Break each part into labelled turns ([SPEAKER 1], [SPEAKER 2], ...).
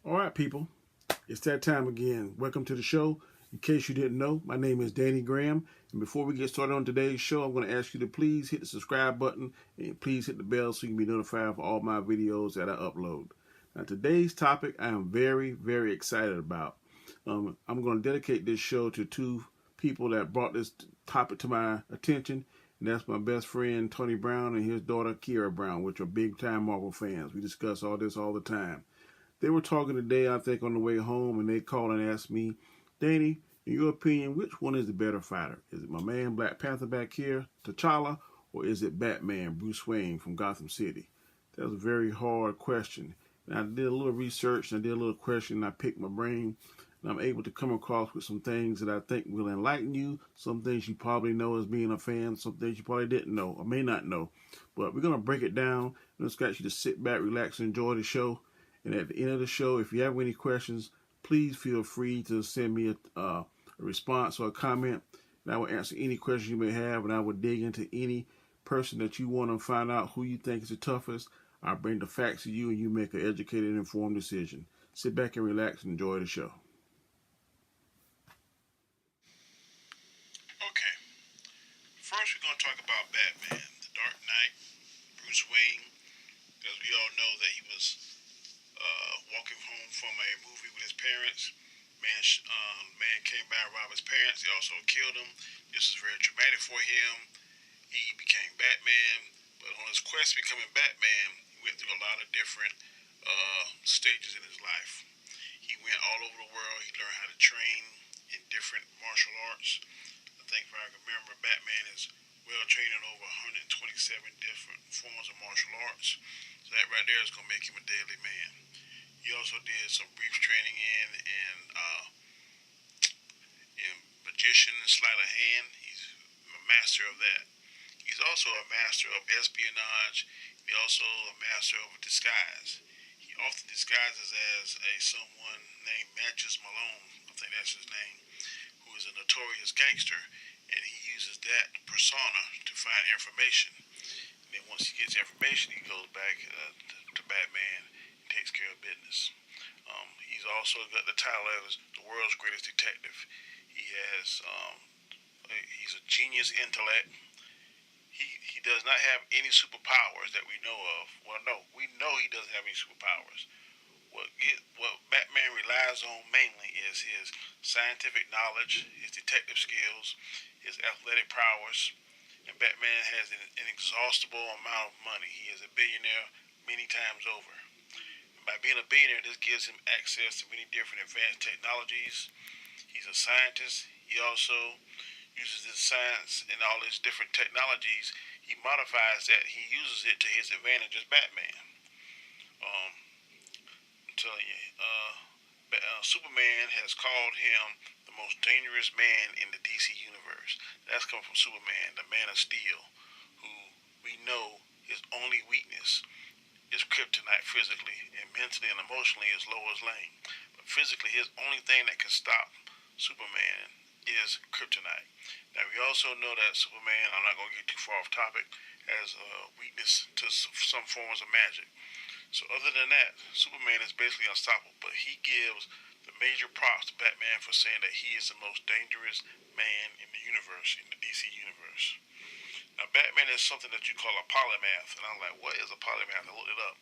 [SPEAKER 1] All right, people, it's that time again. Welcome to the show. In case you didn't know, my name is Danny Graham. And before we get started on today's show, I'm going to ask you to please hit the subscribe button and please hit the bell so you can be notified for all my videos that I upload. Now, today's topic I am very, very excited about. I'm going to dedicate this show to two people that brought this topic to my attention. And that's my best friend, Tony Brown, and his daughter, Kiera Brown, which are big-time Marvel fans. We discuss all this all the time. They were talking today, I think, on the way home, and they called and asked me, Danny, in your opinion, which one is the better fighter? Is it my man Black Panther back here, T'Challa, or is it Batman, Bruce Wayne from Gotham City? That was a very hard question. And I did a little research, and I did a little question, and I picked my brain, and I'm able to come across with some things that I think will enlighten you, some things you probably know as being a fan, some things you probably didn't know or may not know. But we're going to break it down, and it's got you to sit back, relax, and enjoy the show. And at the end of the show, if you have any questions, please feel free to send me a response or a comment. And I will answer any questions you may have, and I will dig into any person that you want to find out who you think is the toughest. I'll bring the facts to you, and you make an educated and informed decision. Sit back and relax and enjoy the show.
[SPEAKER 2] Okay, first we're going to talk about Batman, the Dark Knight, Bruce Wayne, because we all know that he was walking home from a movie with his parents. Man came by and robbed his parents. He also killed him. This was very traumatic for him. He became Batman, but on his quest to becoming Batman, he went through a lot of different stages in his life. He went all over the world. He learned how to train in different martial arts. I think if I can remember, Batman is well trained in over 127 different forms of martial arts. So that right there is going to make him a deadly man. He also did some brief training in magician and sleight of hand. He's a master of that. He's also a master of espionage. He's also a master of disguise. He often disguises as someone named Matches Malone. I think that's his name, who is a notorious gangster, and he uses that persona to find information. And then once he gets information, he goes back to Batman and takes care of business. He's also got the title as the world's greatest detective. He's a genius intellect. He does not have any superpowers that we know of. Well, no, we know he doesn't have any superpowers. What Batman relies on mainly is his scientific knowledge, his detective skills, his athletic prowess, and Batman has an inexhaustible amount of money. He is a billionaire many times over. And by being a billionaire, this gives him access to many different advanced technologies. He's a scientist. He also uses his science and all his different technologies. He modifies that. He uses it to his advantage as Batman. I'm telling you, Superman has called him the most dangerous man in the DC universe. That's coming from Superman, the Man of Steel, who we know his only weakness is kryptonite physically, and mentally and emotionally is Lois Lane. But physically, his only thing that can stop Superman is kryptonite. Now, we also know that Superman, I'm not going to get too far off topic, has a weakness to some forms of magic. So other than that, Superman is basically unstoppable, but he gives the major props to Batman for saying that he is the most dangerous man in the universe, in the DC universe. Now, Batman is something that you call a polymath, and I'm like, what is a polymath? I looked it up.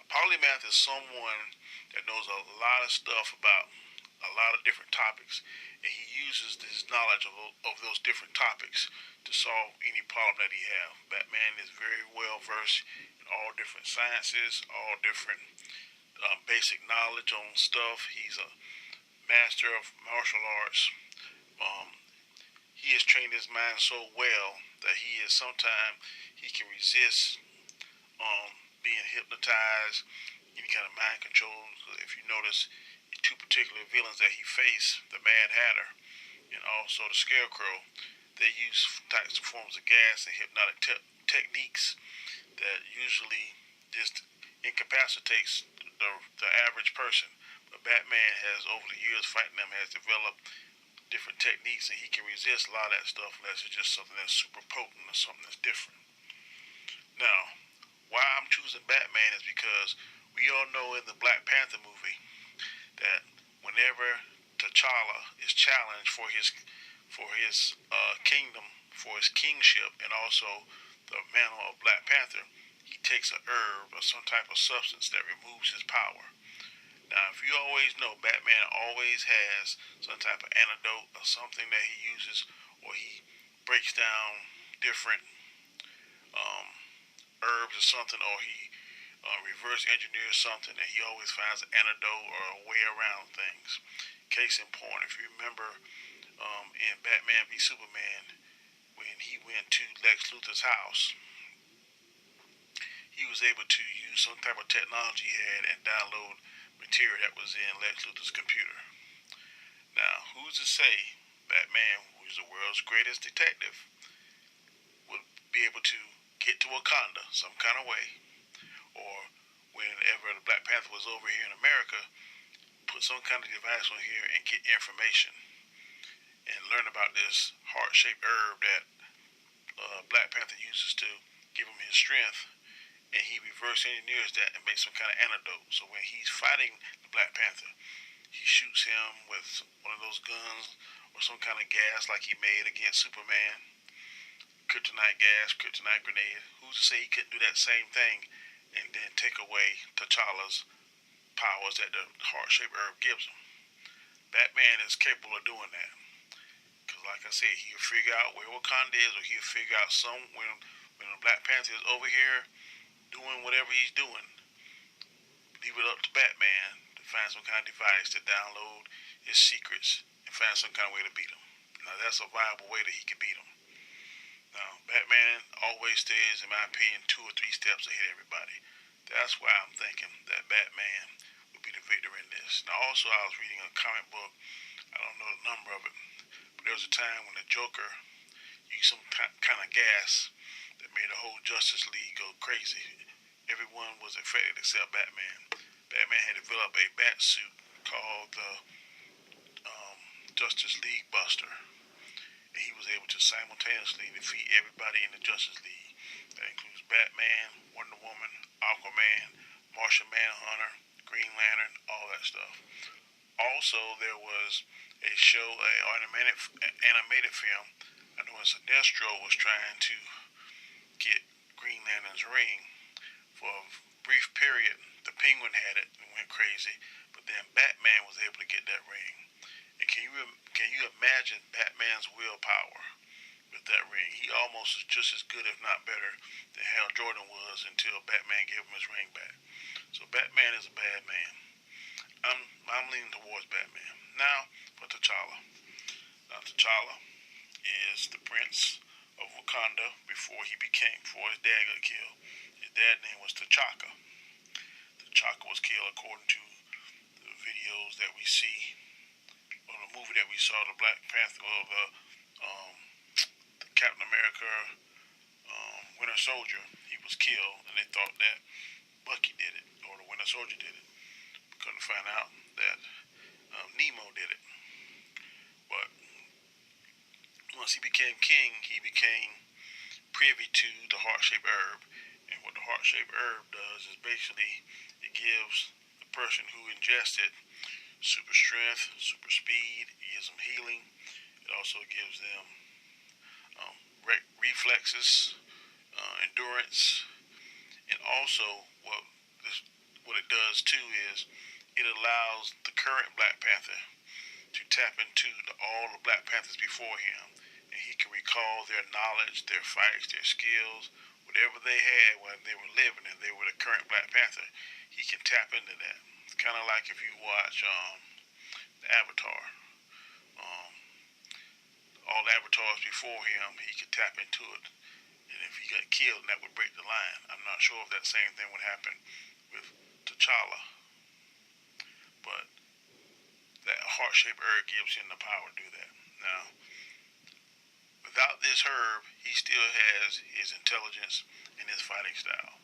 [SPEAKER 2] A polymath is someone that knows a lot of stuff about a lot of different topics, and he uses his knowledge of those different topics to solve any problem that he has. Batman is very well versed in all different sciences, all different basic knowledge on stuff. He's a master of martial arts. He has trained his mind so well that sometimes he can resist being hypnotized, any kind of mind control. If you notice, two particular villains that he faced, the Mad Hatter and also the Scarecrow, they use types of forms of gas and hypnotic techniques that usually just incapacitates the average person. But Batman has, over the years fighting them, has developed different techniques, and he can resist a lot of that stuff unless it's just something that's super potent or something that's different. Now, why I'm choosing Batman is because we all know in the Black Panther movie that whenever T'Challa is challenged for his kingdom, for his kingship, and also the mantle of Black Panther, he takes a herb or some type of substance that removes his power. Now, if you always know, Batman always has some type of antidote or something that he uses, or he breaks down different um, herbs or something, or he reverse engineers something, and he always finds an antidote or a way around things. Case in point, if you remember in Batman v Superman, when he went to Lex Luthor's house, he was able to use some type of technology he had and download material that was in Lex Luthor's computer. Now, who's to say Batman, who's the world's greatest detective, would be able to get to Wakanda some kind of way, or whenever the Black Panther was over here in America, put some kind of device on here and get information and learn about this heart-shaped herb that Black Panther uses to give him his strength, and he reverse engineers that and makes some kind of antidote. So when he's fighting the Black Panther, he shoots him with one of those guns or some kind of gas like he made against Superman. Kryptonite gas, kryptonite grenade. Who's to say he couldn't do that same thing and then take away T'Challa's powers that the heart-shaped herb gives him? Batman is capable of doing that. Because like I said, he'll figure out where Wakanda is, or he'll figure out when the Black Panther is over here doing whatever he's doing, leave it up to Batman to find some kind of device to download his secrets and find some kind of way to beat him. Now that's a viable way that he can beat him. Now Batman always stays, in my opinion, 2 or 3 steps ahead of everybody. That's why I'm thinking that Batman would be the victor in this. Now also I was reading a comic book, I don't know the number of it, but there was a time when the Joker used some kind of gas that made the whole Justice League go crazy. Everyone was affected except Batman. Batman had developed a bat suit called the Justice League Buster, and he was able to simultaneously defeat everybody in the Justice League. That includes Batman, Wonder Woman, Aquaman, Martian Manhunter, Green Lantern, all that stuff. Also, there was a show, animated film. I know Sinestro was trying to get Green Lantern's ring. For a brief period, the Penguin had it and went crazy, but then Batman was able to get that ring. And can you imagine Batman's willpower with that ring? He almost is just as good, if not better, than Hal Jordan was until Batman gave him his ring back. So Batman is a bad man. I'm leaning towards Batman. Now for T'Challa. Now T'Challa is the prince of Wakanda before his dad got killed. His dad's name was T'Chaka. T'Chaka was killed according to the videos that we see, or the movie that we saw, the Black Panther, or the Captain America, Winter Soldier. He was killed, and they thought that Bucky did it, or the Winter Soldier did it. Couldn't find out that Nemo did it. But once he became king, he became privy to the heart-shaped herb. And what the heart-shaped herb does is basically it gives the person who ingests it super strength, super speed. It gives them healing. It also gives them reflexes, endurance, and also what it does too is it allows the current Black Panther to tap into all the Black Panthers before him, and he can recall their knowledge, their fights, their skills, whatever they had when they were living and they were the current Black Panther. He can tap into that. It's kind of like if you watch the Avatar. Um, all the avatars before him, he could tap into it. And if he got killed, that would break the line. I'm not sure if that same thing would happen with T'Challa. But that heart-shaped herb gives him the power to do that. Now, without this herb, he still has his intelligence and his fighting style.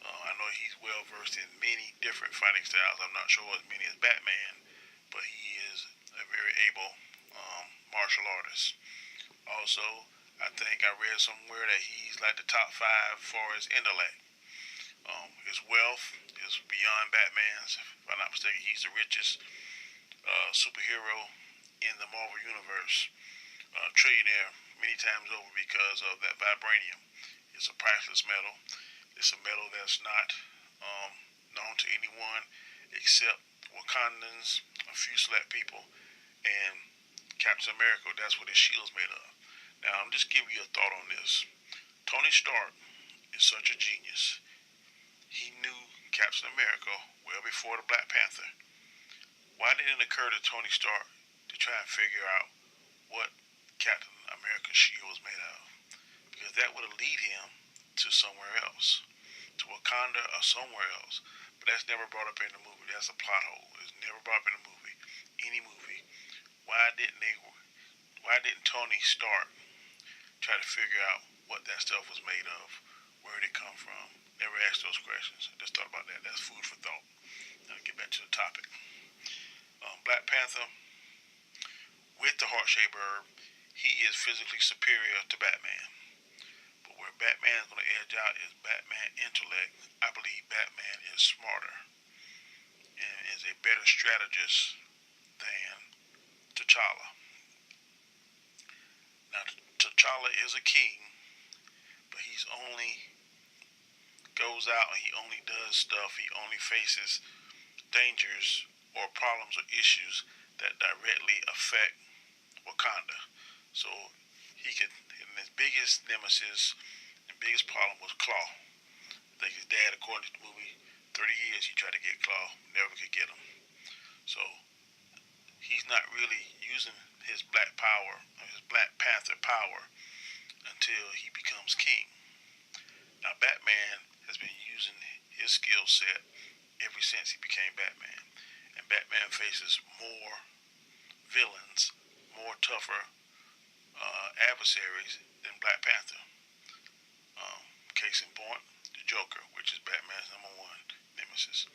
[SPEAKER 2] I know he's well versed in many different fighting styles. I'm not sure as many as Batman, but he is a very able martial artist. Also, I think I read somewhere that he's like the top 5 for his intellect. His wealth is beyond Batman's. If I'm not mistaken, he's the richest superhero in the Marvel Universe. Trillionaire many times over because of that vibranium. It's a priceless metal. It's a metal that's not known to anyone except Wakandans, a few select people, and Captain America. That's what his shield's made of. Now, I'm just giving you a thought on this. Tony Stark is such a genius. He knew Captain America well before the Black Panther. Why didn't it occur to Tony Stark to try and figure out what Captain America's shield was made of? Because that would have led him to somewhere else, to Wakanda or somewhere else. But that's never brought up in the movie. That's a plot hole. It's never brought up in the movie, any movie. Why didn't Tony Stark try to figure out what that stuff was made of? Where did it come from? Never asked those questions. I just thought about that. That's food for thought. Now get back to the topic. Black Panther, with the heart-shaped herb, he is physically superior to Batman. But where Batman is going to edge out is Batman intellect. I believe Batman is smarter and is a better strategist than T'Challa. Now, T'Challa is a king, but he's only goes out and he only does stuff. He only faces dangers or problems or issues that directly affect Wakanda. So his biggest nemesis and biggest problem was Claw. I think his dad, according to the movie, 30 years he tried to get Claw, never could get him. So he's not really using his Black Panther power until he becomes king. Now Batman has been using his skill set ever since he became Batman. And Batman faces more villains, more tougher adversaries than Black Panther. Case in point, the Joker, which is Batman's number one nemesis,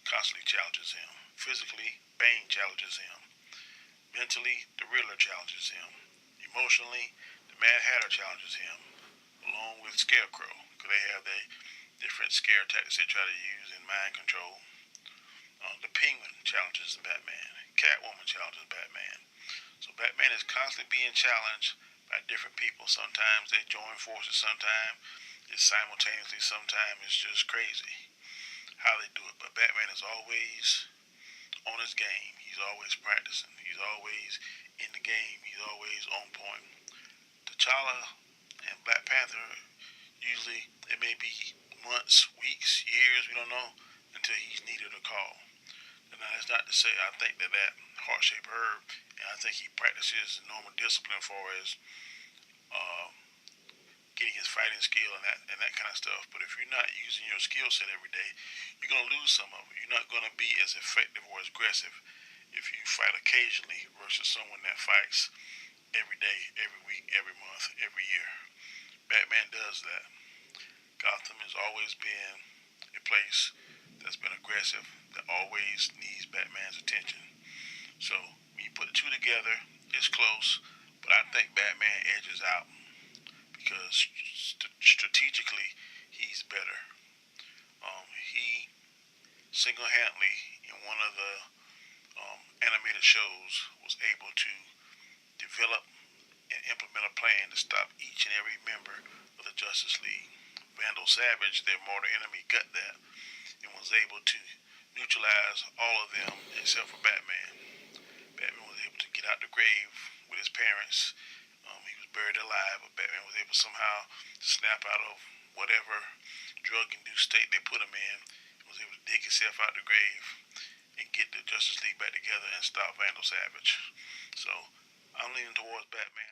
[SPEAKER 2] constantly challenges him. Physically, Bane challenges him. Mentally, the Riddler challenges him. Emotionally, the Mad Hatter challenges him, along with Scarecrow, because they have their different scare tactics they try to use in mind control. The Penguin challenges Batman. Catwoman challenges Batman. So Batman is constantly being challenged by different people. Sometimes they join forces. Sometimes it's simultaneously. Sometimes it's just crazy how they do it. But Batman is always on his game. He's always practicing. He's always in the game. He's always on point. T'Challa and Black Panther, usually it may be months, weeks, years, we don't know, until he's needed a call. Now, that's not to say I think that heart-shaped herb, and I think he practices normal discipline as far as getting his fighting skill and that kind of stuff. But if you're not using your skill set every day, you're going to lose some of it. You're not going to be as effective or as aggressive if you fight occasionally versus someone that fights every day, every week, every month, every year. Batman does that. Gotham has always been a place that's been aggressive, that always needs Batman's attention. So when you put the two together, it's close, but I think Batman edges out because strategically he's better. He single-handedly in one of the animated shows was able to develop and implement a plan to stop each and every member of the Justice League. Vandal Savage, their mortal enemy, got that and was able to neutralize all of them except for Batman. Batman was able to get out the grave with his parents. He was buried alive, but Batman was able somehow to snap out of whatever drug-induced state they put him in. He was able to dig himself out the grave and get the Justice League back together and stop Vandal Savage. So I'm leaning towards Batman.